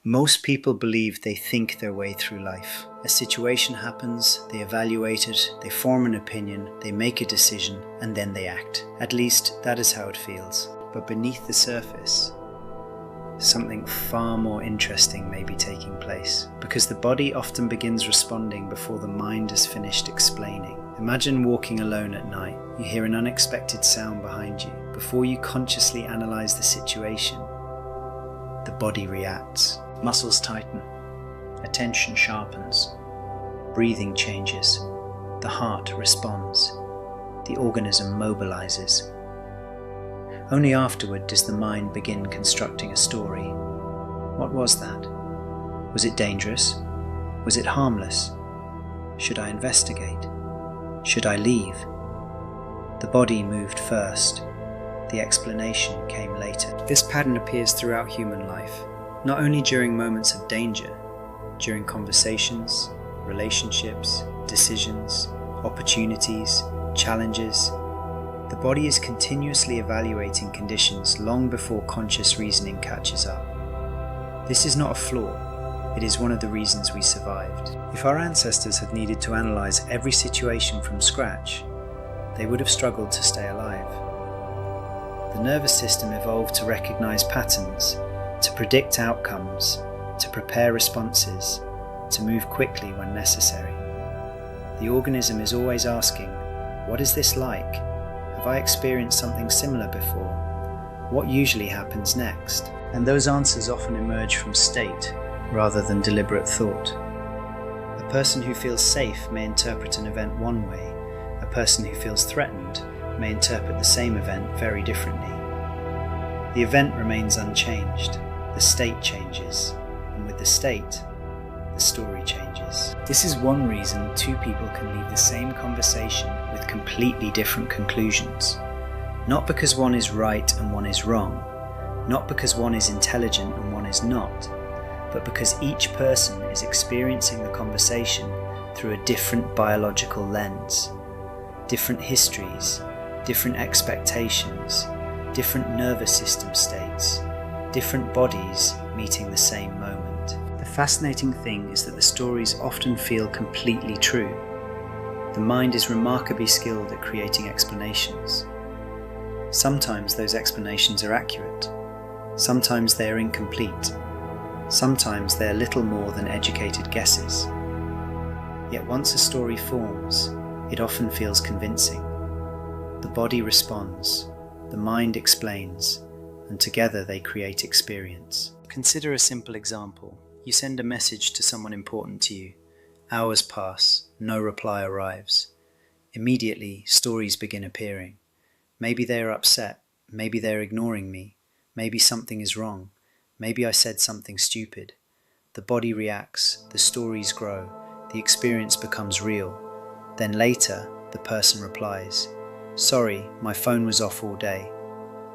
Most people believe they think their way through life. A situation happens, they evaluate it, they form an opinion, they make a decision, and then they act. At least, that is how it feels. But beneath the surface, something far more interesting may be taking place, because the body often begins responding before the mind has finished explaining. Imagine walking alone at night. You hear an unexpected sound behind you. Before you consciously analyze the situation, the body reacts. Muscles tighten, attention sharpens, breathing changes, the heart responds, the organism mobilizes. Only afterward does the mind begin constructing a story. What was that? Was it dangerous? Was it harmless? Should I investigate? Should I leave? The body moved first. The explanation came later. This pattern appears throughout human life. Not only during moments of danger, during conversations, relationships, decisions, opportunities, challenges, the body is continuously evaluating conditions long before conscious reasoning catches up. This is not a flaw, it is one of the reasons we survived. If our ancestors had needed to analyze every situation from scratch, they would have struggled to stay alive. The nervous system evolved to recognize patterns, to predict outcomes, to prepare responses, to move quickly when necessary. The organism is always asking, what is this like? Have I experienced something similar before? What usually happens next? And those answers often emerge from state rather than deliberate thought. A person who feels safe may interpret an event one way. A person who feels threatened may interpret the same event very differently. The event remains unchanged. The state changes, and with the state, the story changes. This is one reason two people can leave the same conversation with completely different conclusions. Not because one is right and one is wrong, not because one is intelligent and one is not, but because each person is experiencing the conversation through a different biological lens, different histories, different expectations, different nervous system states, different bodies meeting the same moment. The fascinating thing is that the stories often feel completely true. The mind is remarkably skilled at creating explanations. Sometimes those explanations are accurate. Sometimes they are incomplete. Sometimes they are little more than educated guesses. Yet once a story forms, it often feels convincing. The body responds, the mind explains, and together they create experience. Consider a simple example. You send a message to someone important to you. Hours pass, no reply arrives. Immediately, stories begin appearing. Maybe they are upset, maybe they are ignoring me, maybe something is wrong, maybe I said something stupid. The body reacts, the stories grow, the experience becomes real. Then later, the person replies, "Sorry, my phone was off all day."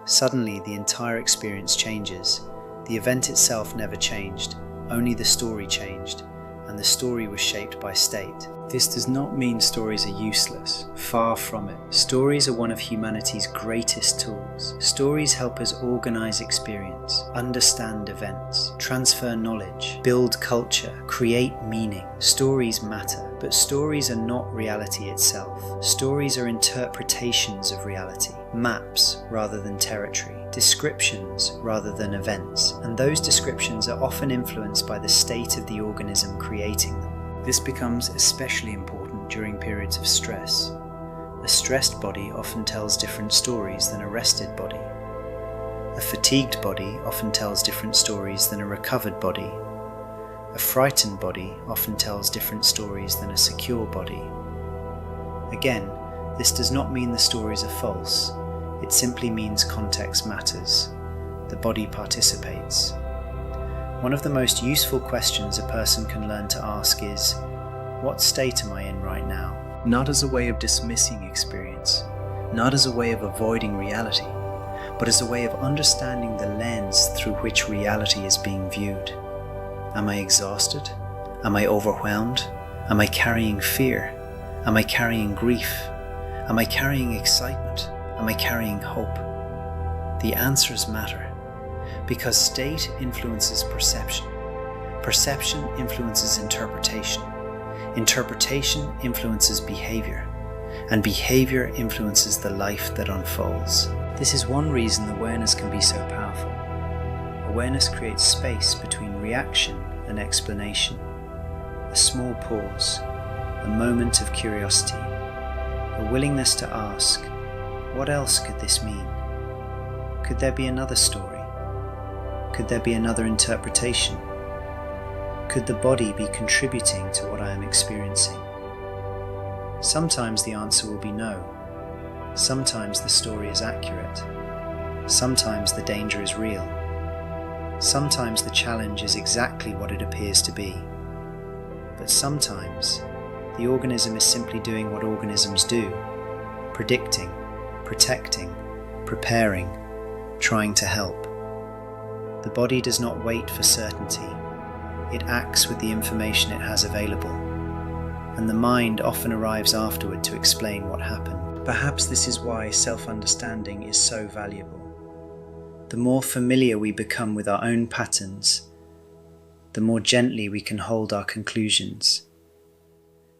Suddenly, the entire experience changes. The event itself never changed, only the story changed, and the story was shaped by state. This does not mean stories are useless. Far from it. Stories are one of humanity's greatest tools. Stories help us organize experience, understand events, transfer knowledge, build culture, create meaning. Stories matter, but stories are not reality itself. Stories are interpretations of reality, maps rather than territory, descriptions rather than events, and those descriptions are often influenced by the state of the organism creating them. This becomes especially important during periods of stress. A stressed body often tells different stories than a rested body. A fatigued body often tells different stories than a recovered body. A frightened body often tells different stories than a secure body. Again, this does not mean the stories are false. It simply means context matters. The body participates. One of the most useful questions a person can learn to ask is, what state am I in right now? Not as a way of dismissing experience, not as a way of avoiding reality, but as a way of understanding the lens through which reality is being viewed. Am I exhausted? Am I overwhelmed? Am I carrying fear? Am I carrying grief? Am I carrying excitement? Am I carrying hope? The answers matter, because state influences perception, Perception influences interpretation. Interpretation influences behavior, and behavior influences the life that unfolds. This is one reason awareness can be so powerful. Awareness creates space between reaction and explanation. A small pause, a moment of curiosity, a willingness to ask, what else could this mean? Could there be another story? Could there be another interpretation? Could the body be contributing to what I am experiencing? Sometimes the answer will be no. Sometimes the story is accurate. Sometimes the danger is real. Sometimes the challenge is exactly what it appears to be. But sometimes the organism is simply doing what organisms do, predicting, protecting, preparing, trying to help. The body does not wait for certainty. It acts with the information it has available, and the mind often arrives afterward to explain what happened. Perhaps this is why self-understanding is so valuable. The more familiar we become with our own patterns, the more gently we can hold our conclusions,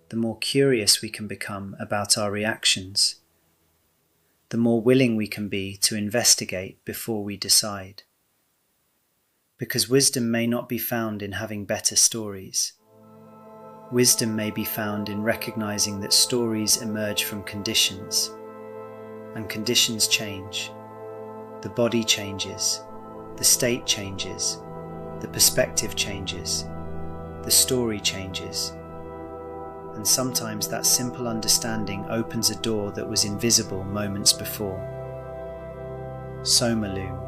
the more curious we can become about our reactions, the more willing we can be to investigate before we decide. Because wisdom may not be found in having better stories. Wisdom may be found in recognizing that stories emerge from conditions, and conditions change. The body changes, the state changes, the perspective changes, the story changes. And sometimes that simple understanding opens a door that was invisible moments before. Somalume.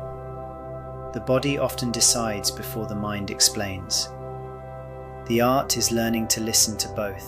The body often decides before the mind explains. The art is learning to listen to both.